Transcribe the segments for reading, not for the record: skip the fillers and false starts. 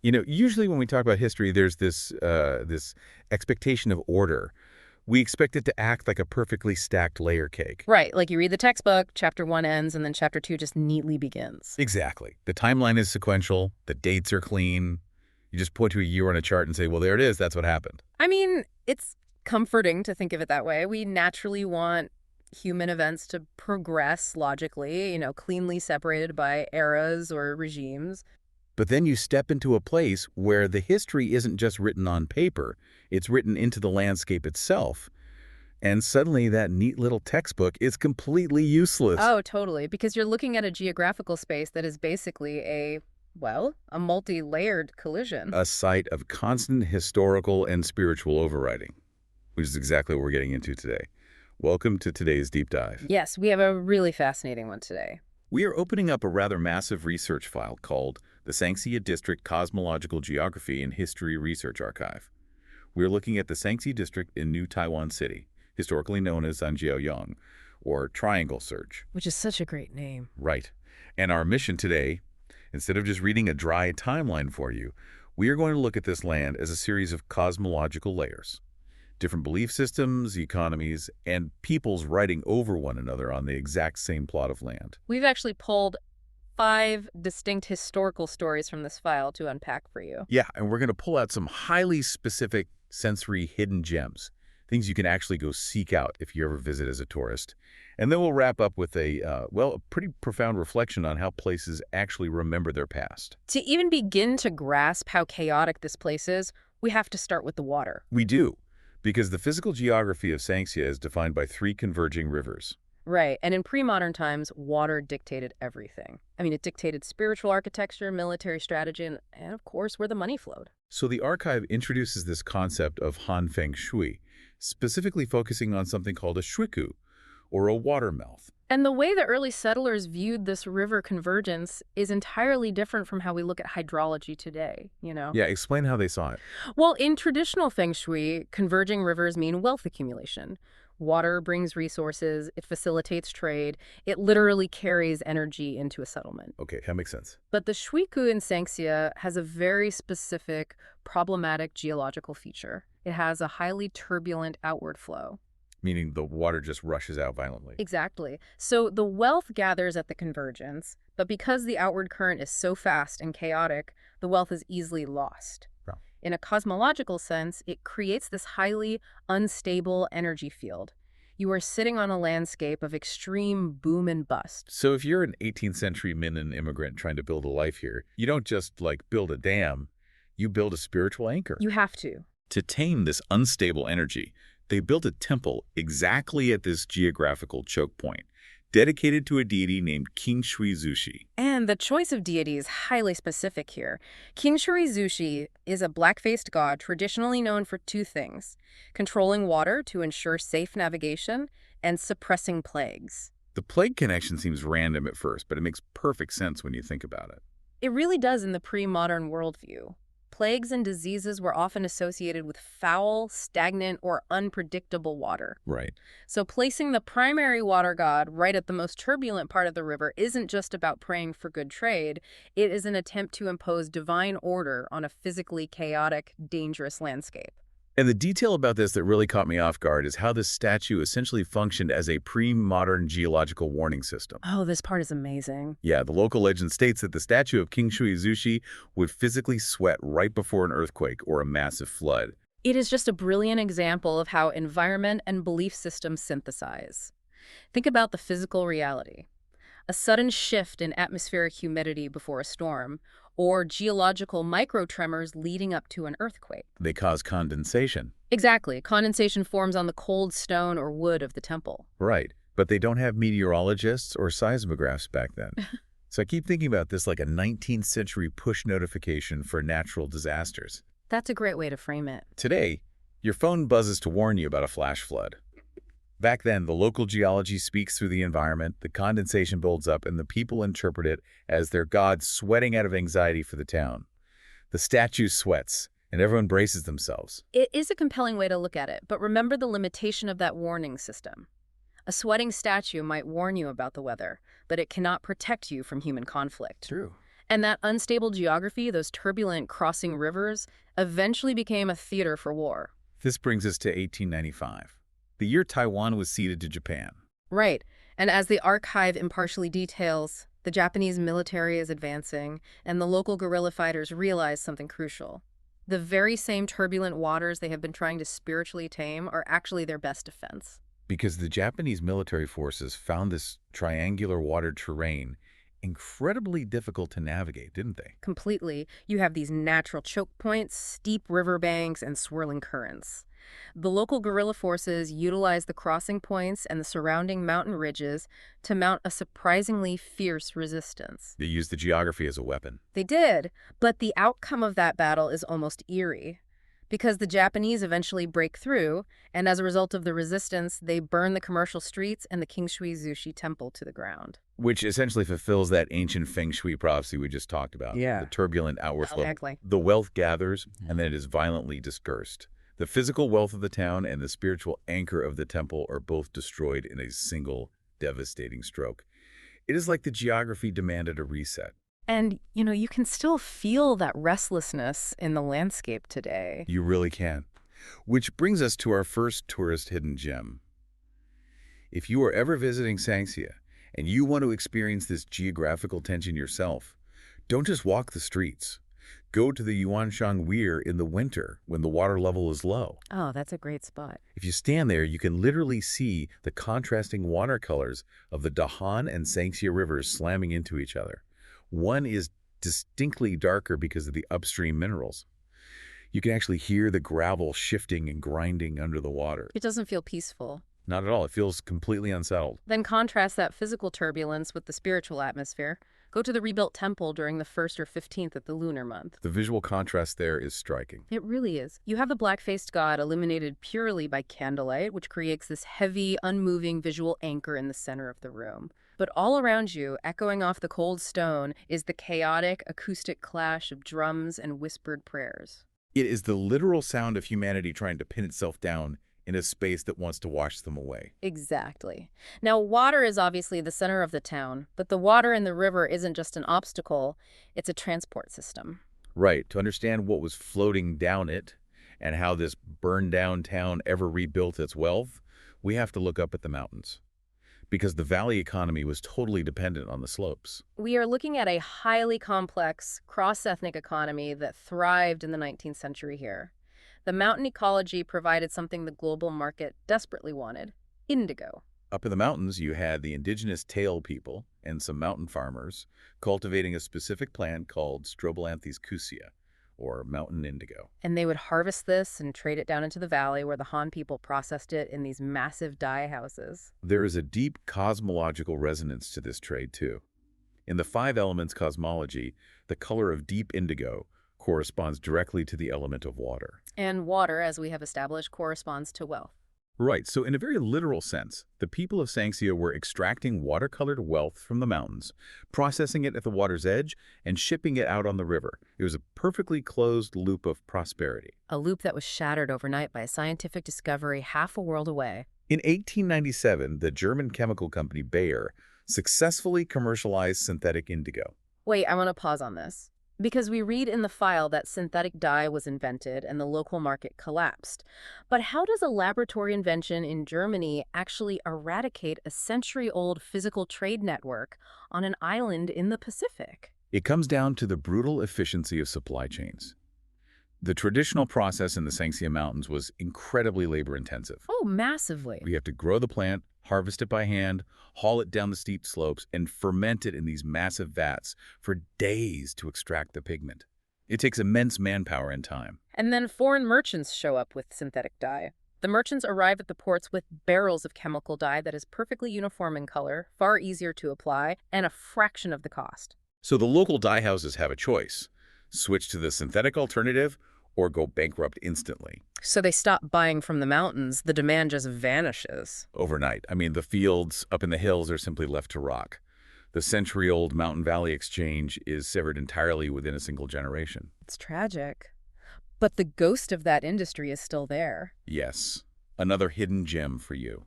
Usually when we talk about history, there's this expectation of order. We expect it to act like a perfectly stacked layer cake. Right, like you read the textbook, chapter 1 ends, and then chapter 2 just neatly begins. Exactly. The timeline is sequential. The dates are clean. You just point to a year on a chart and say, well, there it is. That's what happened. I mean, it's comforting to think of it that way. We naturally want human events to progress logically, cleanly separated by eras or regimes. But then you step into a place where the history isn't just written on paper. It's written into the landscape itself. And suddenly that neat little textbook is completely useless. Oh, totally, because you're looking at a geographical space that is basically a multi-layered collision. A site of constant historical and spiritual overwriting, which is exactly what we're getting into today. Welcome to today's deep dive. Yes, we have a really fascinating one today. We are opening up a rather massive research file called the Sanxia District Cosmological Geography and History Research Archive. We're looking at the Sanxia District in New Taiwan City, historically known as Sanjiaoyang, or Triangle Search. Which is such a great name. Right. And our mission today, instead of just reading a dry timeline for you, we are going to look at this land as a series of cosmological layers. Different belief systems, economies, and peoples writing over one another on the exact same plot of land. We've actually pulled 5 distinct historical stories from this file to unpack for you. Yeah, and we're going to pull out some highly specific sensory hidden gems, things you can actually go seek out if you ever visit as a tourist. And then we'll wrap up with a pretty profound reflection on how places actually remember their past. To even begin to grasp how chaotic this place is, we have to start with the water. We do, because the physical geography of Sanxia is defined by 3 converging rivers. Right, and in pre-modern times, water dictated everything. I mean, it dictated spiritual architecture, military strategy, and of course, where the money flowed. So the archive introduces this concept of Han Feng Shui, specifically focusing on something called a shuiku, or a water mouth. And the way the early settlers viewed this river convergence is entirely different from how we look at hydrology today, Yeah, explain how they saw it. Well, in traditional feng shui, converging rivers mean wealth accumulation. Water brings resources, it facilitates trade, it literally carries energy into a settlement. Okay, that makes sense. But the Shuiku in Sanxia has a very specific, problematic geological feature. It has a highly turbulent outward flow. Meaning the water just rushes out violently. Exactly. So the wealth gathers at the convergence, but because the outward current is so fast and chaotic, the wealth is easily lost. Yeah. In a cosmological sense, it creates this highly unstable energy field. You are sitting on a landscape of extreme boom and bust. So if you're an 18th century Minnan immigrant trying to build a life here, you don't just build a dam, you build a spiritual anchor. You have to. To tame this unstable energy, they built a temple exactly at this geographical choke point, dedicated to a deity named King Shui Zushi. And the choice of deity is highly specific here. King Shui Zushi is a black-faced god traditionally known for 2 things: controlling water to ensure safe navigation and suppressing plagues. The plague connection seems random at first, but it makes perfect sense when you think about it. It really does in the pre-modern worldview. Plagues and diseases were often associated with foul, stagnant, or unpredictable water. Right. So placing the primary water god right at the most turbulent part of the river isn't just about praying for good trade. It is an attempt to impose divine order on a physically chaotic, dangerous landscape. And the detail about this that really caught me off guard is how this statue essentially functioned as a pre-modern geological warning system. Oh, this part is amazing. Yeah, the local legend states that the statue of King Shui Zushi would physically sweat right before an earthquake or a massive flood. It is just a brilliant example of how environment and belief systems synthesize. Think about the physical reality. A sudden shift in atmospheric humidity before a storm, or geological microtremors leading up to an earthquake. They cause condensation. Exactly. Condensation forms on the cold stone or wood of the temple. Right. But they don't have meteorologists or seismographs back then. So I keep thinking about this like a 19th century push notification for natural disasters. That's a great way to frame it. Today, your phone buzzes to warn you about a flash flood. Back then, the local geology speaks through the environment, the condensation builds up, and the people interpret it as their god sweating out of anxiety for the town. The statue sweats, and everyone braces themselves. It is a compelling way to look at it, but remember the limitation of that warning system. A sweating statue might warn you about the weather, but it cannot protect you from human conflict. True. And that unstable geography, those turbulent crossing rivers, eventually became a theater for war. This brings us to 1895, the year Taiwan was ceded to Japan. Right. And as the archive impartially details, the Japanese military is advancing, and the local guerrilla fighters realize something crucial. The very same turbulent waters they have been trying to spiritually tame are actually their best defense. Because the Japanese military forces found this triangular water terrain incredibly difficult to navigate, didn't they? Completely. You have these natural choke points, steep riverbanks, and swirling currents. The local guerrilla forces utilized the crossing points and the surrounding mountain ridges to mount a surprisingly fierce resistance. They used the geography as a weapon. They did, but the outcome of that battle is almost eerie. Because the Japanese eventually break through, and as a result of the resistance, they burn the commercial streets and the Kingshui Zushi Temple to the ground. Which essentially fulfills that ancient feng shui prophecy we just talked about. Yeah. The turbulent outward flow. Exactly. The wealth gathers, and then it is violently dispersed. The physical wealth of the town and the spiritual anchor of the temple are both destroyed in a single devastating stroke. It is like the geography demanded a reset. And, you can still feel that restlessness in the landscape today. You really can. Which brings us to our first tourist hidden gem. If you are ever visiting Sanxia and you want to experience this geographical tension yourself, don't just walk the streets. Go to the Yuanshan Weir in the winter when the water level is low. Oh, that's a great spot. If you stand there, you can literally see the contrasting watercolors of the Dahan and Sanxia rivers slamming into each other. One is distinctly darker because of the upstream minerals. You can actually hear the gravel shifting and grinding under the water. It doesn't feel peaceful. Not at all. It feels completely unsettled. Then contrast that physical turbulence with the spiritual atmosphere. Go to the rebuilt temple during the 1st or 15th of the lunar month. The visual contrast there is striking. It really is. You have the black-faced god illuminated purely by candlelight, which creates this heavy, unmoving visual anchor in the center of the room. But all around you, echoing off the cold stone, is the chaotic, acoustic clash of drums and whispered prayers. It is the literal sound of humanity trying to pin itself down in a space that wants to wash them away. Exactly. Now, water is obviously the center of the town, but the water in the river isn't just an obstacle, it's a transport system. Right. To understand what was floating down it and how this burned-down town ever rebuilt its wealth, we have to look up at the mountains. Because the valley economy was totally dependent on the slopes. We are looking at a highly complex, cross-ethnic economy that thrived in the 19th century here. The mountain ecology provided something the global market desperately wanted: indigo. Up in the mountains, you had the indigenous tail people and some mountain farmers cultivating a specific plant called Strobilanthes cusia, or mountain indigo. And they would harvest this and trade it down into the valley where the Han people processed it in these massive dye houses. There is a deep cosmological resonance to this trade, too. In the 5 elements cosmology, the color of deep indigo corresponds directly to the element of water. And water, as we have established, corresponds to wealth. Right, so in a very literal sense, the people of Sanxia were extracting watercolored wealth from the mountains, processing it at the water's edge, and shipping it out on the river. It was a perfectly closed loop of prosperity. A loop that was shattered overnight by a scientific discovery half a world away. In 1897, the German chemical company Bayer successfully commercialized synthetic indigo. Wait, I want to pause on this. Because we read in the file that synthetic dye was invented and the local market collapsed. But how does a laboratory invention in Germany actually eradicate a century-old physical trade network on an island in the Pacific? It comes down to the brutal efficiency of supply chains. The traditional process in the Sanxia Mountains was incredibly labor-intensive. Oh, massively. We have to grow the plant, harvest it by hand, haul it down the steep slopes, and ferment it in these massive vats for days to extract the pigment. It takes immense manpower and time. And then foreign merchants show up with synthetic dye. The merchants arrive at the ports with barrels of chemical dye that is perfectly uniform in color, far easier to apply, and a fraction of the cost. So the local dye houses have a choice: switch to the synthetic alternative or go bankrupt instantly. So they stop buying from the mountains, the demand just vanishes. Overnight. I mean, the fields up in the hills are simply left to rock. The century-old Mountain Valley exchange is severed entirely within a single generation. It's tragic. But the ghost of that industry is still there. Yes, another hidden gem for you.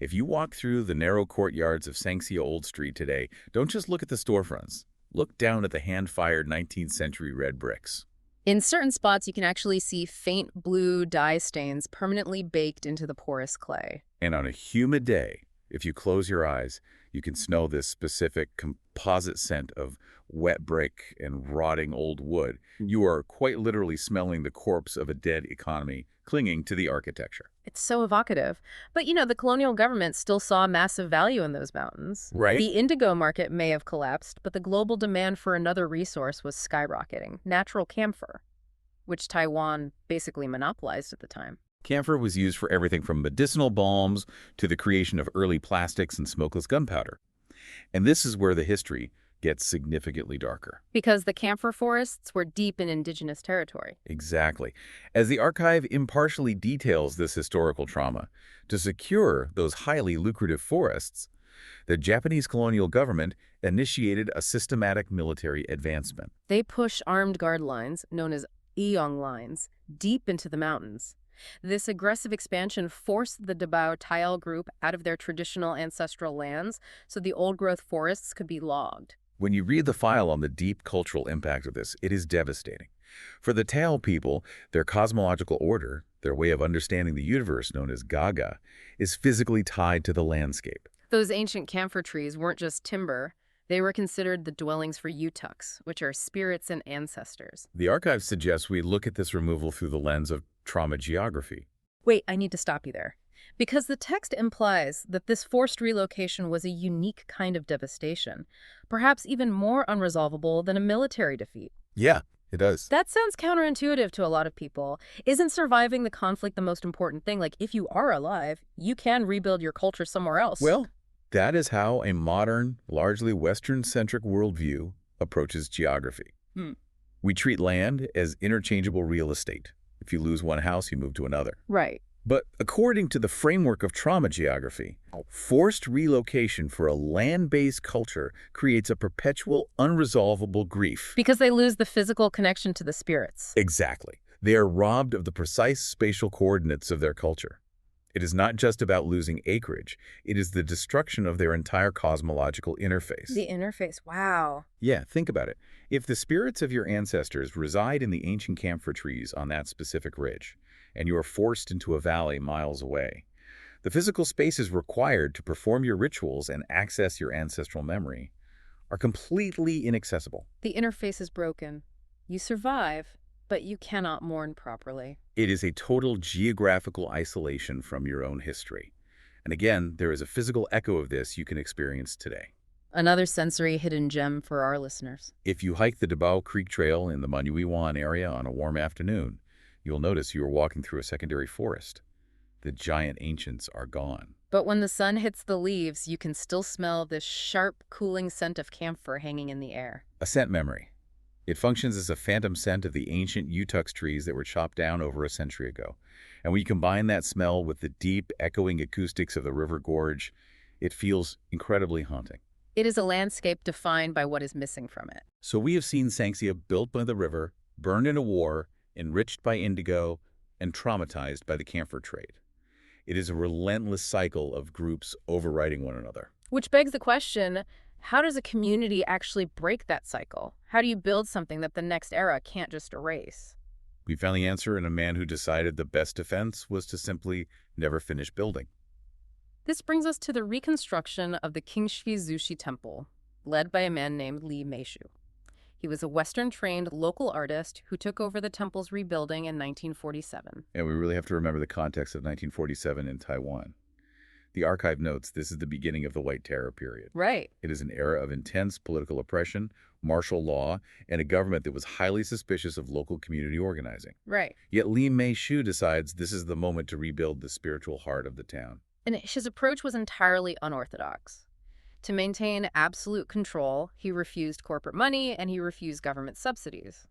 If you walk through the narrow courtyards of Sanxia Old Street today, don't just look at the storefronts. Look down at the hand-fired 19th century red bricks. In certain spots, you can actually see faint blue dye stains permanently baked into the porous clay. And on a humid day, if you close your eyes, you can smell this specific composite scent of wet brick and rotting old wood. You are quite literally smelling the corpse of a dead economy clinging to the architecture. It's so evocative. But, the colonial government still saw massive value in those mountains. Right. The indigo market may have collapsed, but the global demand for another resource was skyrocketing, natural camphor, which Taiwan basically monopolized at the time. Camphor was used for everything from medicinal balms to the creation of early plastics and smokeless gunpowder. And this is where the history gets significantly darker. Because the camphor forests were deep in indigenous territory. Exactly. As the archive impartially details this historical trauma, to secure those highly lucrative forests, the Japanese colonial government initiated a systematic military advancement. They pushed armed guard lines, known as ENG lines, deep into the mountains. This aggressive expansion forced the Dabao Atayal group out of their traditional ancestral lands so the old-growth forests could be logged. When you read the file on the deep cultural impact of this, it is devastating. For the Atayal people, their cosmological order, their way of understanding the universe known as Gaga, is physically tied to the landscape. Those ancient camphor trees weren't just timber. They were considered the dwellings for Utuks, which are spirits and ancestors. The archive suggests we look at this removal through the lens of trauma geography. Wait, I need to stop you there. Because the text implies that this forced relocation was a unique kind of devastation, perhaps even more unresolvable than a military defeat. Yeah, it does. That sounds counterintuitive to a lot of people. Isn't surviving the conflict the most important thing? Like, if you are alive, you can rebuild your culture somewhere else. Well, that is how a modern, largely Western-centric worldview approaches geography. We treat land as interchangeable real estate. If you lose one house, you move to another. Right. But according to the framework of trauma geography, forced relocation for a land-based culture creates a perpetual, unresolvable grief. Because they lose the physical connection to the spirits. Exactly. They are robbed of the precise spatial coordinates of their culture. It is not just about losing acreage. It is the destruction of their entire cosmological interface. The interface, wow. Yeah, think about it. If the spirits of your ancestors reside in the ancient camphor trees on that specific ridge, and you are forced into a valley miles away, the physical spaces required to perform your rituals and access your ancestral memory are completely inaccessible. The interface is broken. You survive, but you cannot mourn properly. It is a total geographical isolation from your own history. And again, there is a physical echo of this you can experience today. Another sensory hidden gem for our listeners. If you hike the Dabao Creek Trail in the Manuiwan area on a warm afternoon, you'll notice you are walking through a secondary forest. The giant ancients are gone. But when the sun hits the leaves, you can still smell this sharp, cooling scent of camphor hanging in the air. A scent memory. It functions as a phantom scent of the ancient Utuks trees that were chopped down over a century ago. And when you combine that smell with the deep, echoing acoustics of the river gorge, it feels incredibly haunting. It is a landscape defined by what is missing from it. So we have seen Sanxia built by the river, burned in a war, enriched by indigo, and traumatized by the camphor trade. It is a relentless cycle of groups overriding one another. Which begs the question, how does a community actually break that cycle? How do you build something that the next era can't just erase? We found the answer in a man who decided the best defense was to simply never finish building. This brings us to the reconstruction of the Kingshi Zushi Temple, led by a man named Li Meishu. He was a Western-trained local artist who took over the temple's rebuilding in 1947. And we really have to remember the context of 1947 in Taiwan. The archive notes this is the beginning of the White Terror period. Right. It is an era of intense political oppression, martial law, and a government that was highly suspicious of local community organizing. Right. Yet Li Meishu decides this is the moment to rebuild the spiritual heart of the town. And his approach was entirely unorthodox. To maintain absolute control, he refused corporate money and he refused government subsidies.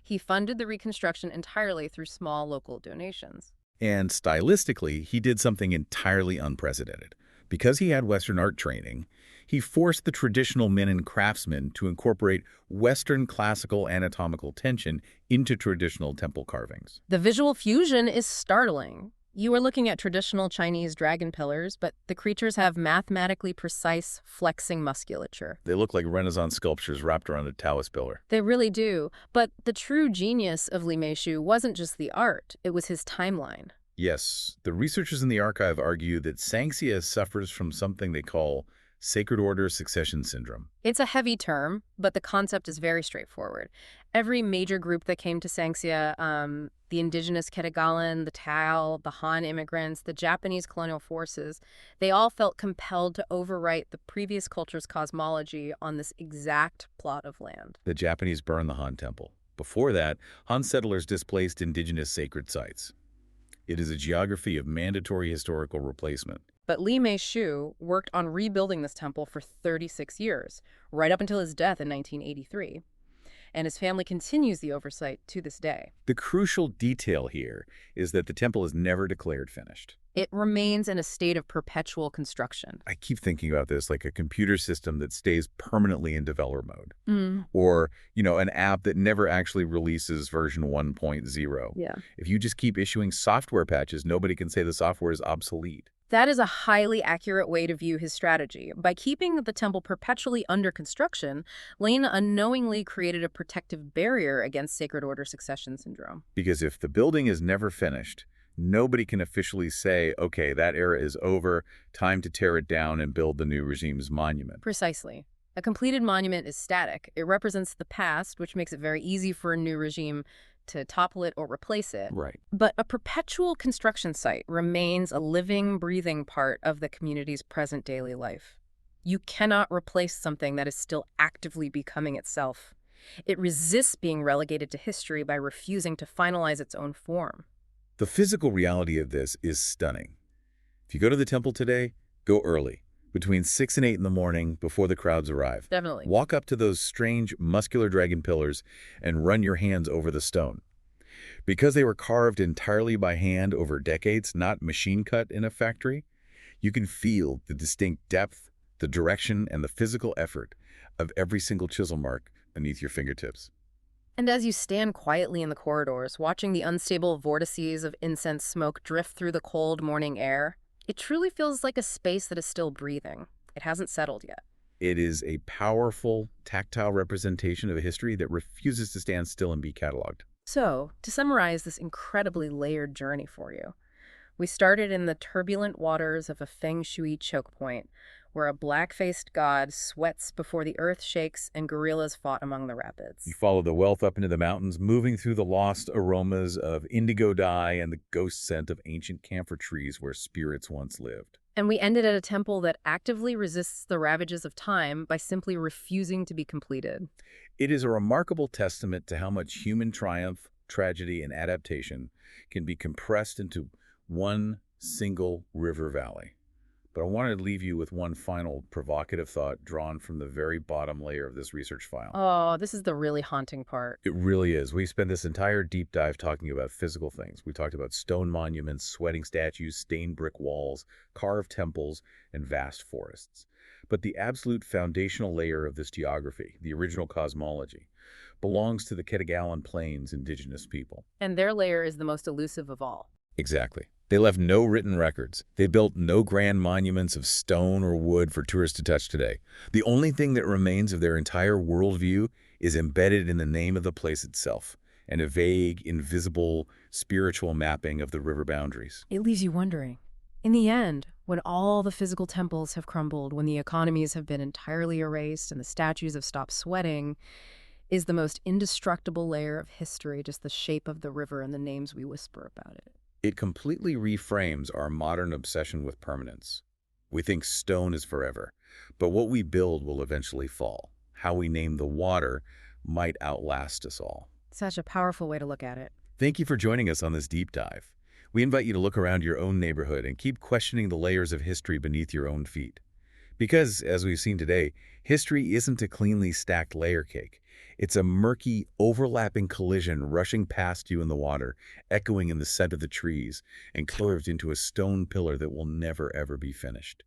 He funded the reconstruction entirely through small local donations. And stylistically, he did something entirely unprecedented. Because he had Western art training, he forced the traditional Minnan craftsmen to incorporate Western classical anatomical tension into traditional temple carvings. The visual fusion is startling. You are looking at traditional Chinese dragon pillars, but the creatures have mathematically precise flexing musculature. They look like Renaissance sculptures wrapped around a Taoist pillar. They really do. But the true genius of Li Meishu wasn't just the art, it was his timeline. Yes, the researchers in the archive argue that Sanxia suffers from something they call sacred order succession syndrome. It's a heavy term, but the concept is very straightforward. Every major group that came to Sanxia, the indigenous Ketagalan, the Atayal, the Han immigrants, the Japanese colonial forces, they all felt compelled to overwrite the previous culture's cosmology on this exact plot of land. The Japanese burned the Han Temple. Before that, Han settlers displaced indigenous sacred sites. It is a geography of mandatory historical replacement. But Li Meishu worked on rebuilding this temple for 36 years, right up until his death in 1983. And his family continues the oversight to this day. The crucial detail here is that the temple is never declared finished. It remains in a state of perpetual construction. I keep thinking about this like a computer system that stays permanently in developer mode. Or, an app that never actually releases version 1.0. Yeah. If you just keep issuing software patches, nobody can say the software is obsolete. That is a highly accurate way to view his strategy. By keeping the temple perpetually under construction, Lane unknowingly created a protective barrier against sacred order succession syndrome. Because if the building is never finished, nobody can officially say, okay, that era is over, time to tear it down and build the new regime's monument. Precisely. A completed monument is static. It represents the past, which makes it very easy for a new regime to topple it or replace it. Right. But a perpetual construction site remains a living, breathing part of the community's present daily life. You cannot replace something that is still actively becoming itself. It resists being relegated to history by refusing to finalize its own form. The physical reality of this is stunning. If you go to the temple today, go early, between 6 and 8 in the morning before the crowds arrive. Definitely. Walk up to those strange muscular dragon pillars and run your hands over the stone. Because they were carved entirely by hand over decades, not machine cut in a factory, you can feel the distinct depth, the direction, and the physical effort of every single chisel mark beneath your fingertips. And as you stand quietly in the corridors, watching the unstable vortices of incense smoke drift through the cold morning air, it truly feels like a space that is still breathing. It hasn't settled yet. It is a powerful, tactile representation of a history that refuses to stand still and be cataloged. So, to summarize this incredibly layered journey for you, we started in the turbulent waters of a feng shui choke point, where a black-faced god sweats before the earth shakes and guerrillas fought among the rapids. You follow the wealth up into the mountains, moving through the lost aromas of indigo dye and the ghost scent of ancient camphor trees where spirits once lived. And we ended at a temple that actively resists the ravages of time by simply refusing to be completed. It is a remarkable testament to how much human triumph, tragedy, and adaptation can be compressed into one single river valley. But I wanted to leave you with one final provocative thought drawn from the very bottom layer of this research file. Oh, this is the really haunting part. It really is. We spent this entire deep dive talking about physical things. We talked about stone monuments, sweating statues, stained brick walls, carved temples, and vast forests. But the absolute foundational layer of this geography, the original cosmology, belongs to the Ketagalan Plains indigenous people. And their layer is the most elusive of all. Exactly. They left no written records. They built no grand monuments of stone or wood for tourists to touch today. The only thing that remains of their entire worldview is embedded in the name of the place itself, and a vague, invisible, spiritual mapping of the river boundaries. It leaves you wondering, in the end, when all the physical temples have crumbled, when the economies have been entirely erased and the statues have stopped sweating, is the most indestructible layer of history just the shape of the river and the names we whisper about it? It completely reframes our modern obsession with permanence. We think stone is forever, but what we build will eventually fall. How we name the water might outlast us all. Such a powerful way to look at it. Thank you for joining us on this deep dive. We invite you to look around your own neighborhood and keep questioning the layers of history beneath your own feet. Because, as we've seen today, history isn't a cleanly stacked layer cake. It's a murky, overlapping collision rushing past you in the water, echoing in the scent of the trees, and carved into a stone pillar that will never, ever be finished.